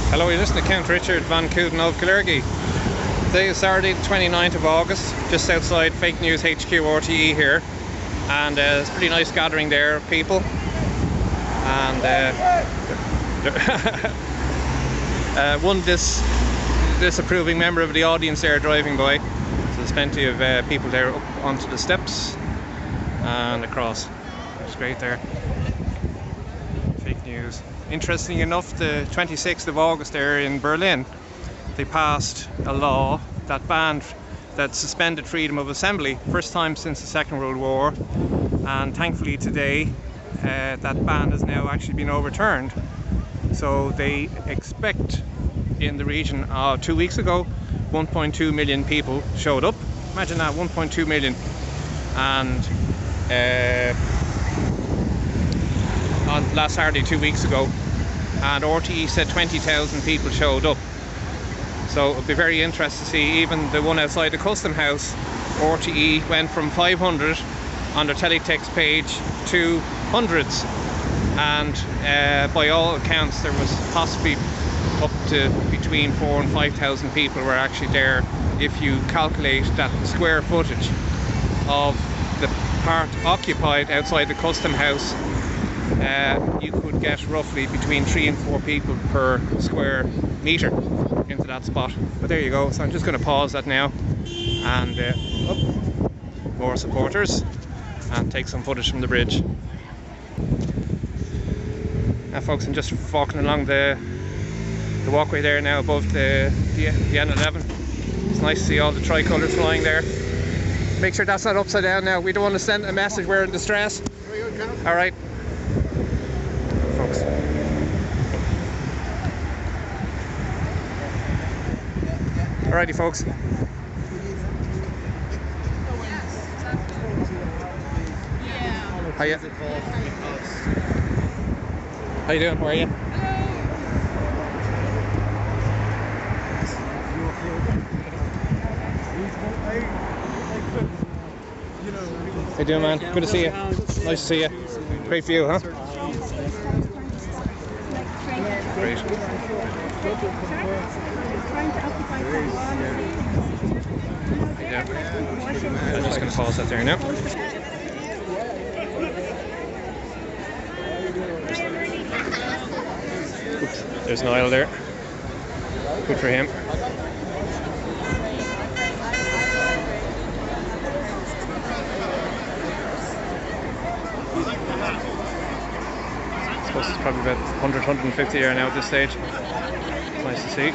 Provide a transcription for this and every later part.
Hello, you're listening to Count Richard van Coudenhove Kalergi. Today is Saturday the 29th of August, just outside Fake News HQ RTE here, and it's a pretty nice gathering there of people, and one disapproving member of the audience there driving by, so there's plenty of people there up onto the steps and across. It's great there. Fake news. Interesting enough, the 26th of August there in Berlin, they passed a law that suspended freedom of assembly, first time since the Second World War, and thankfully today that ban has now actually been overturned. So they expect in the region of 2 weeks ago 1.2 million people showed up. Imagine that, 1.2 million. And on last Saturday 2 weeks ago, and RTE said 20,000 people showed up. So it'll be very interesting to see. Even the one outside the Custom House, RTE went from 500 on their teletext page to hundreds, and by all accounts there was possibly up to between 4,000 and 5,000 people were actually there. If you calculate that square footage of the part occupied outside the Custom House, you could get roughly between 3 and 4 people per square metre into that spot. But there you go. So I'm just going to pause that now and more supporters, and take some footage from the bridge. Now folks, I'm just walking along the walkway there now above the N11. It's nice to see all the tricolours flying there. Make sure that's not upside down now. We don't want to send a message we're in distress. Alright. Folks. Alrighty folks. Hiya. How you doing? How are you? How you doing, man? Good to see you. Nice to see you. Great view, huh? Great. Yeah. I'm just going to pause that there now. Oops, there's Niall there. Good for him. I suppose it's probably about 100, 150 there now at this stage. It's nice to see.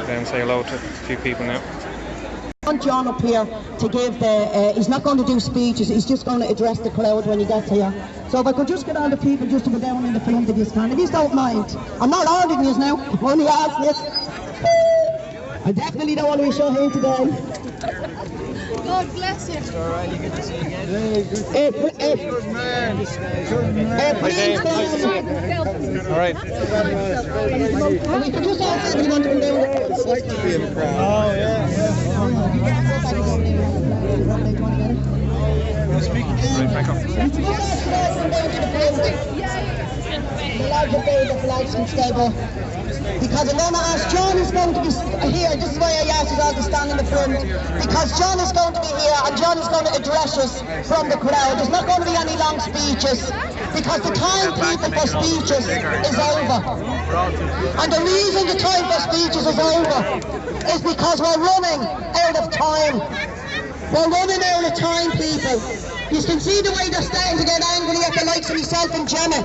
Then say hello to a few people now. I want John up here to give he's not going to do speeches, he's just going to address the crowd when he gets here. So if I could just get all the people just to go down in the front of this can, if you don't mind. I'm not ordering this now, I'm only asking this. I definitely don't want to be shot here today. God bless you. Alright, good to see you again. Good man. Please Alright. we could just ask everyone to come down there. It's like to be in a crowd. Oh, yeah. Because I'm going to ask, John is going to be here, this is why I asked you all to stand in the front, because John is going to be here and John is going to address us from the crowd. There's not going to be any long speeches, because the time, people, for speeches is over. And the reason the time for speeches is over is because we're running out of time. We're running out of time, people. You can see the way they're starting to get angry at the likes of myself and Gemma,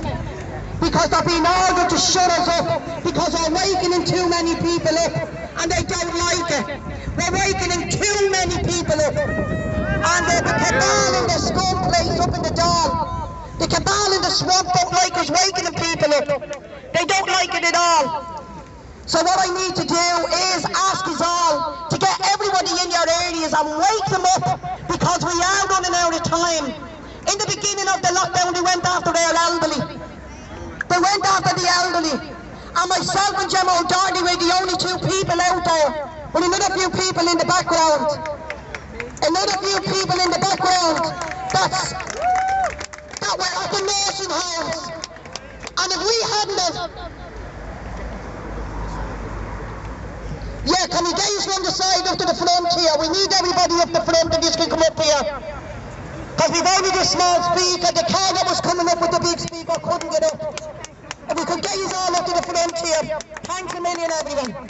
because they're being ordered to shut us up, because we're waking too many people up, and they don't like it. We're waking too many people up, and the cabal in the scum place up in the Dawn, the cabal in the swamp don't like us waking people up. They don't like it at all. So what I need to do is ask us all to get everybody in your areas and wake them up, because we are running out of time. In the beginning of the lockdown, they went after their elderly. They went after the elderly, and myself and Gemma O'Doherty were the only 2 people out there, with another few people in the background. Another few people in the background that were at the nursing homes. And if we attendant. Yeah, can you get us from the side up to the front here? We need everybody up the front if you can come up here. Because we've only this small speaker. The car that was coming up with the big speaker couldn't get up. If we could get you all up to the front here. Thanks a million, everyone.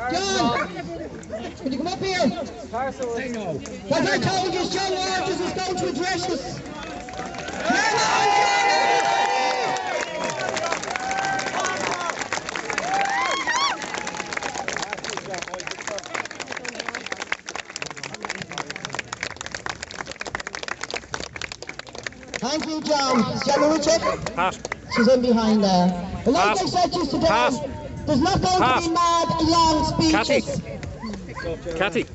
John, can you come up here? What I told you is John Waters is going to address us. Thank you, John. Is John Richard? Pat. She's in behind there. But like I said just today, there's not going to be mad, long speeches. Cathy.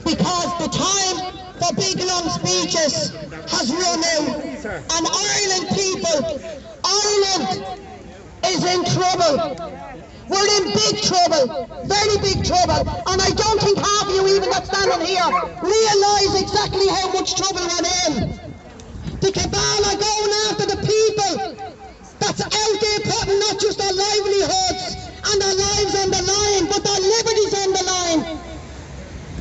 Because the time for big, long speeches has run out. And Ireland people, Ireland is in trouble. We're in big trouble, very big trouble. And I don't think half of you, even that's standing here, realise exactly how much trouble we're in. The cabal are going after the people that's out there putting not just their livelihoods and their lives on the line, but their liberties on the line.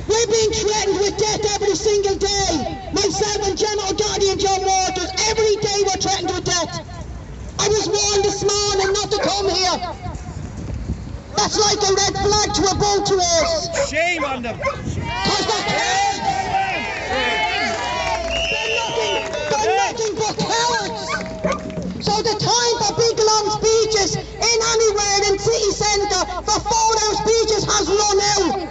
We're being threatened with death every single day. Myself and General Guardian John Waters, every day we're threatened with death. I was warned this morning not to come here. That's like a red flag to a bull to us. Shame on them. Because they're nothing but cowards. So the time for big long speeches in anywhere in city centre for 4-hour speeches has run out.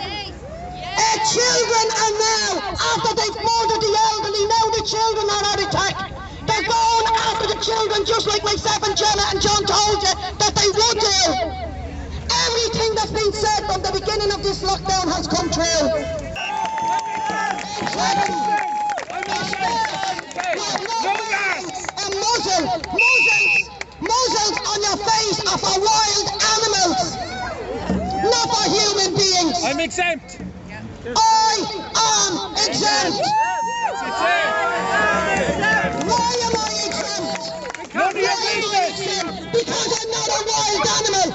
Children are now, after they've murdered the elderly, now the children are at attack. They're going after the children just like myself and Jenna and John told you that they would do. Everything that's been said from the beginning of this lockdown has come true. Muzzles on your face are for wild animals, not for human beings. I'm exempt. I am exempt. Why am I exempt? Because I'm not a wild animal.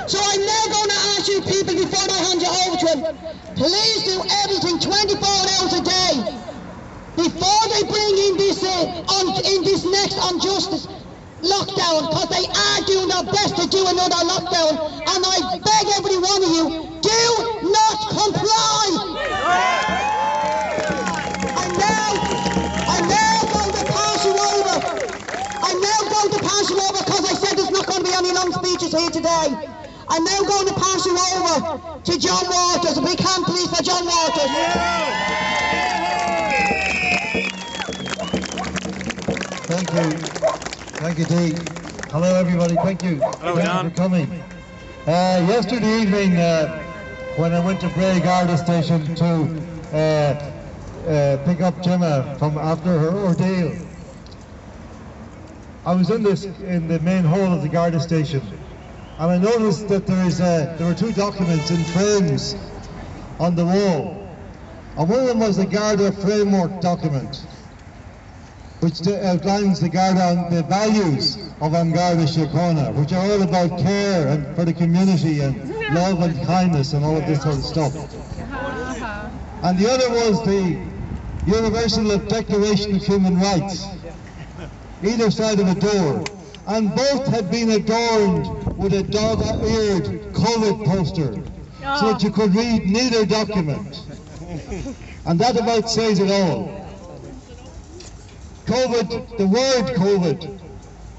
So I'm now going to ask you people before I hand you over to him, please do everything 24 hours a day before they bring in this next unjust lockdown, because they are doing their best to do another lockdown, and I beg every one of you, do not comply. I'm now going to pass you over. I'm now going to pass you over because I said there's not going to be any long speeches here today. I'm now going to pass you over to John Waters. A big hand please for John Waters. Thank you. Thank you, Dee. Hello, everybody. Thank you. Hello, John. For coming. Yesterday evening, when I went to Bray Garda Station to pick up Gemma from after her ordeal, I was in the main hall of the Garda Station, and I noticed that there were two documents in frames on the wall, and one of them was the Garda framework document, which outlines the values of An Garda Síochána, which are all about care and for the community and love and kindness and all of this sort of stuff. And the other was the Universal Declaration of Human Rights, either side of a door, and both had been adorned with a dog-eared COVID poster, so that you could read neither document. And that about says it all. COVID, the word COVID,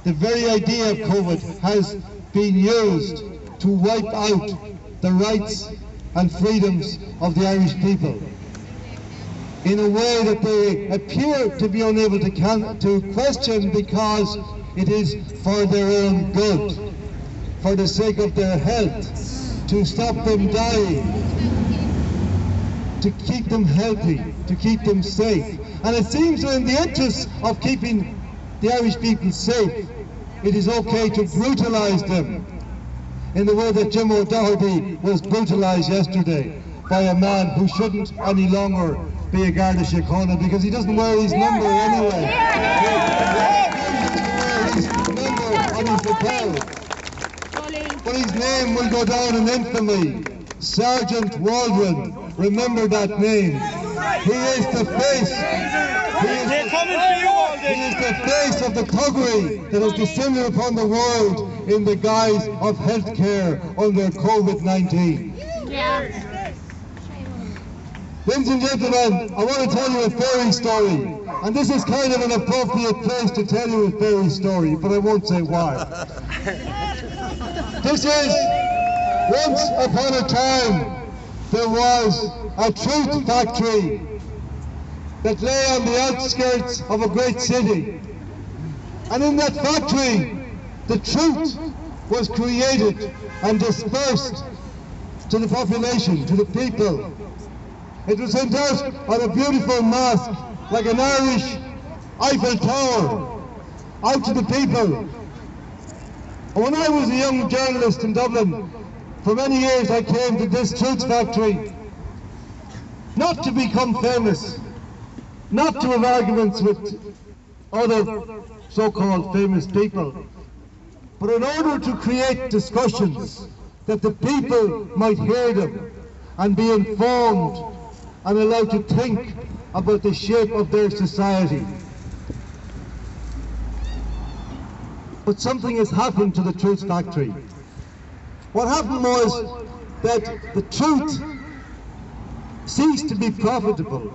the very idea of COVID has been used to wipe out the rights and freedoms of the Irish people in a way that they appear to be unable to question, because it is for their own good, for the sake of their health, to stop them dying, to keep them healthy, to keep them safe. And it seems that in the interest of keeping the Irish people safe, it is okay to brutalise them in the way that Jim O'Doherty was brutalised yesterday by a man who shouldn't any longer be a Garda Síochána because he doesn't wear his number anyway. He doesn't wear his number on his lapel. But his name will go down in infamy. Sergeant Waldron, remember that name. He is the face. He is the face of the thuggery that has descended upon the world in the guise of healthcare under COVID-19. Ladies and gentlemen, I want to tell you a fairy story, and this is kind of an appropriate place to tell you a fairy story, but I won't say why. This is, once upon a time, there was a truth factory that lay on the outskirts of a great city. And in that factory, the truth was created and dispersed to the population, to the people. It was sent out on a beautiful mask, like an Irish Eiffel Tower, out to the people. And when I was a young journalist in Dublin, for many years I came to this truth factory, not to become famous, not to have arguments with other so-called famous people, but in order to create discussions that the people might hear them and be informed and allowed to think about the shape of their society. But something has happened to the truth factory. What happened was that the truth ceased to be profitable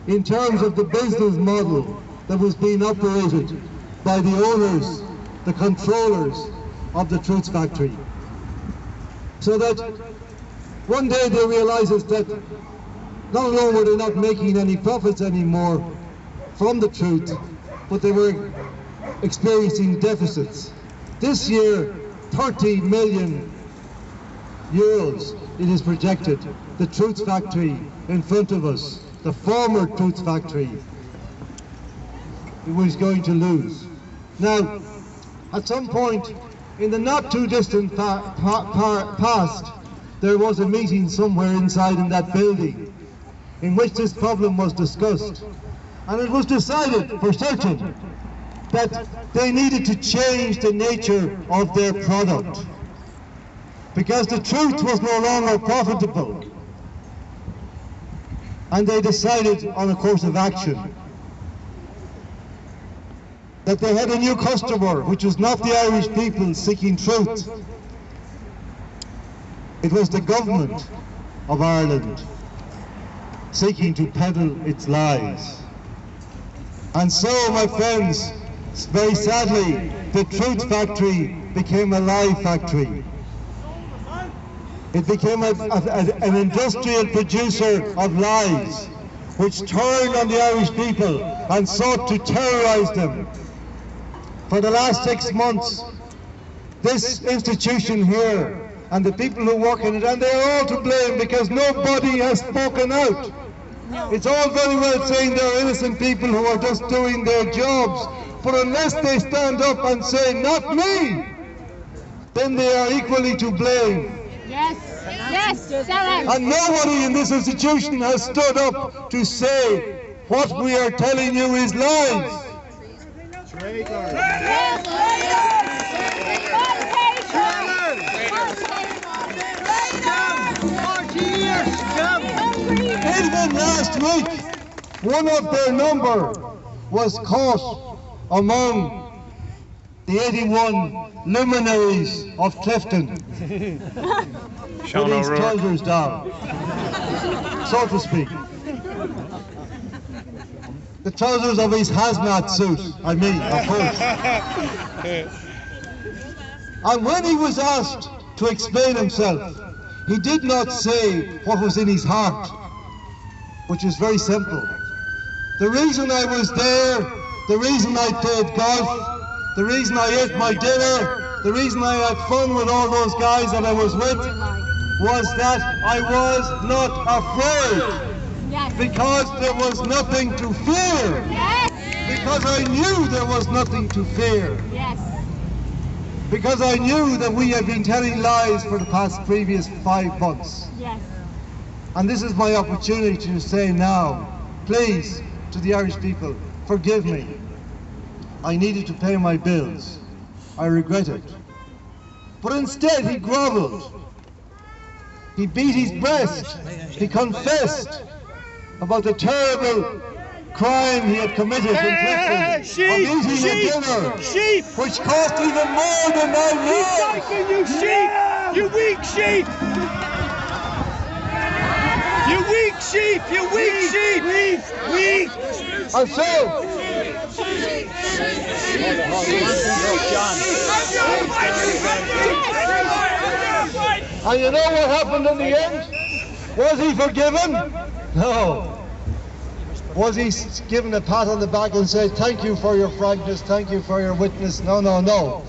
in terms of the business model that was being operated by the owners, the controllers of the truth factory. So that one day they realizes that not only were they not making any profits anymore from the truth, but they were experiencing deficits. This year, 30 million euros it is projected the truth factory in front of us, the former truth factory, was going to lose. Now, at some point in the not too distant past, there was a meeting somewhere inside in that building in which this problem was discussed, and it was decided for certain that they needed to change the nature of their product because the truth was no longer profitable, and they decided on a course of action. That they had a new customer, which was not the Irish people seeking truth. It was the government of Ireland seeking to peddle its lies. And so, my friends, very sadly, the truth factory became a lie factory. It became an industrial producer of lies, which turned on the Irish people and sought to terrorize them. For the last 6 months, this institution here and the people who work in it, and they're all to blame because nobody has spoken out. It's all very well saying they're innocent people who are just doing their jobs, but unless they stand up and say, "Not me," then they are equally to blame. Yes, yes, and nobody in this institution has stood up to say what we are telling you is lies. Even last week, one of their number was caught among the 81 luminaries of Clifton with his trousers down, so to speak. The trousers of his hazmat suit, I mean, of course. And when he was asked to explain himself, He did not say what was in his heart, which was very simple. The reason I was there, the reason I played golf, the reason I ate my dinner, the reason I had fun with all those guys that I was with, was that I was not afraid. Yes. Because there was nothing to fear. Yes. Because I knew there was nothing to fear. Yes. Because I knew that we had been telling lies for the previous 5 months. Yes. And this is my opportunity to say now, please, to the Irish people, forgive me. I needed to pay my bills. I regret it. But instead he grovelled. He beat his breast. He confessed about the terrible crime he had committed in Clifton of eating a dinner, which cost even more than 9 lives. You sheep! You weak sheep! You weak sheep! You weak sheep! Weak! And so, and you know what happened in the end? Was he forgiven? No. Was he given a pat on the back and said, thank you for your frankness, thank you for your witness? No, no, no.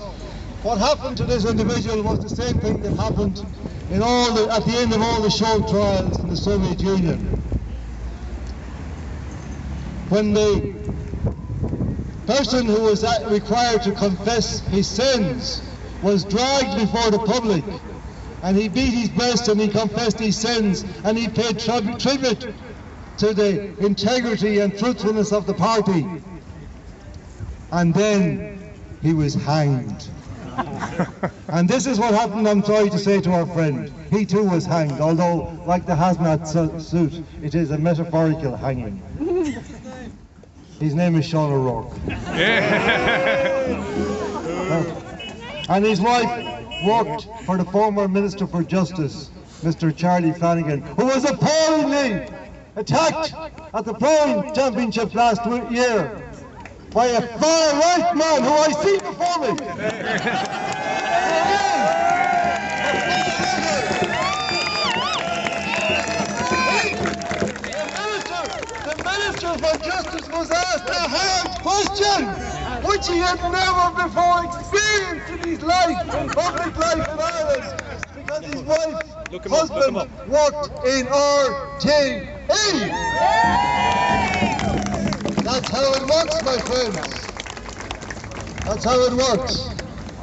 What happened to this individual was the same thing that happened in at the end of all the show trials in the Soviet Union. When the person who was required to confess his sins was dragged before the public, and he beat his breast and he confessed his sins, and he paid tribute to the integrity and truthfulness of the party. And then he was hanged. And this is what happened, I'm sorry to say, to our friend. He too was hanged, although, like the hazmat suit, it is a metaphorical hanging. His name is Sean O'Rourke. And his wife worked for the former Minister for Justice, Mr. Charlie Flanagan, who was appallingly attacked at the Pro Championship last year by a far-right man who I see before me. The Minister for Justice was asked a hard question, which he had never before experienced in his life, in public life in Ireland, because his husband worked in RTE. That's how it works, my friends. That's how it works.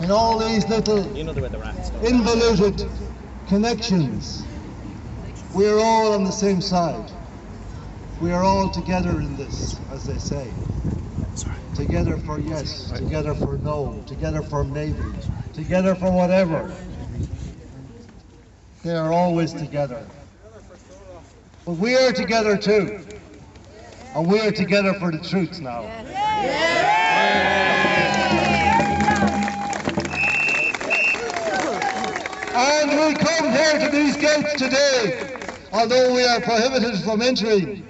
In all these little involuted connections, we are all on the same side. We are all together in this, as they say. Together for yes, together for no, together for maybe, together for whatever. They are always together. But we are together too. And we are together for the truth now. And we come here to these gates today, although we are prohibited from entering.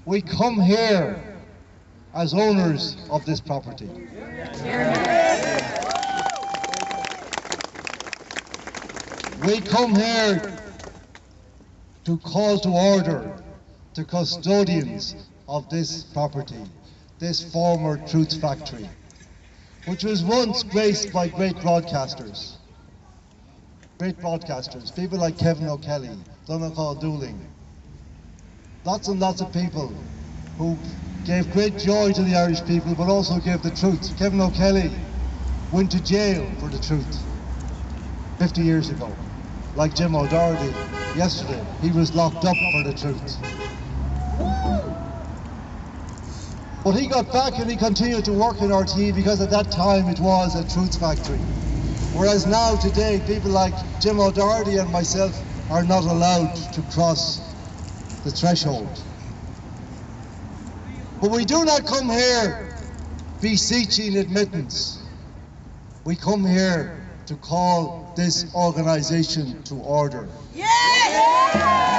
We come here as owners of this property. We come here to call to order the custodians of this property, this former Truth Factory, which was once graced by great broadcasters, people like Kevin O'Kelly, Donald Dooling, lots and lots of people who gave great joy to the Irish people, but also gave the truth. Kevin O'Kelly went to jail for the truth 50 years ago. Like Jim O'Doherty yesterday, he was locked up for the truth. But he got back and he continued to work in RTE because at that time it was a truth factory. Whereas now, today, people like Jim O'Doherty and myself are not allowed to cross the threshold. But we do not come here beseeching admittance. We come here to call this organisation to order. Yes!